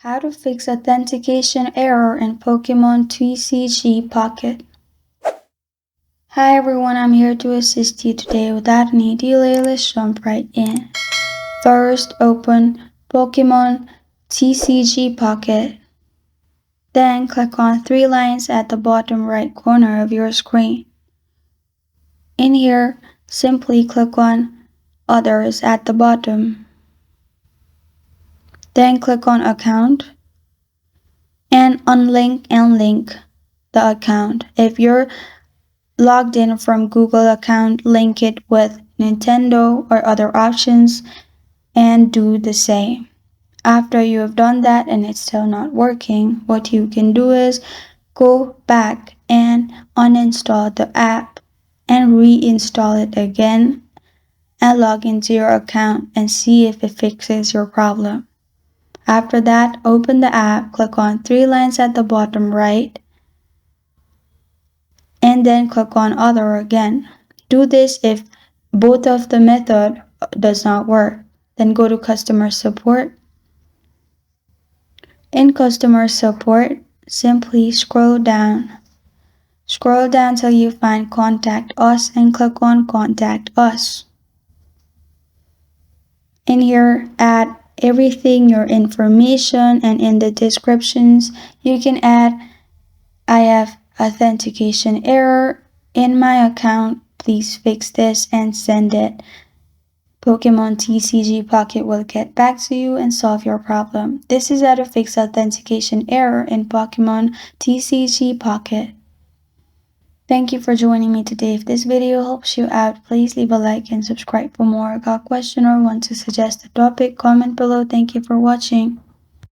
How to fix authentication error in Pokémon TCG Pocket. Hi everyone, I'm here to assist you today. Without any delay, let's jump right in. First, open Pokémon TCG Pocket. Then click on three lines at the bottom right corner of your screen. In here, simply click on Others at the bottom. Then click on Account and unlink and link the account. If you're logged in from Google account, link it with Nintendo or other options and do the same. After you have done that and it's still not working, what you can do is go back and uninstall the app and reinstall it again and log into your account and see if it fixes your problem. After that, open the app, click on three lines at the bottom right, and then click on Other again. Do this if both of the method does not work. Then go to Customer Support. In Customer Support, simply scroll down. Scroll down till you find Contact Us and click on Contact Us. In here, add everything, your information, and in the descriptions, you can add, I have authentication error in my account. Please fix this and send it. Pokémon TCG Pocket will get back to you and solve your problem. This is how to fix authentication error in Pokémon TCG Pocket. Thank you for joining me today. If this video helps you out, please leave a like and subscribe for more. Got a question or want to suggest a topic? Comment below. Thank you for watching.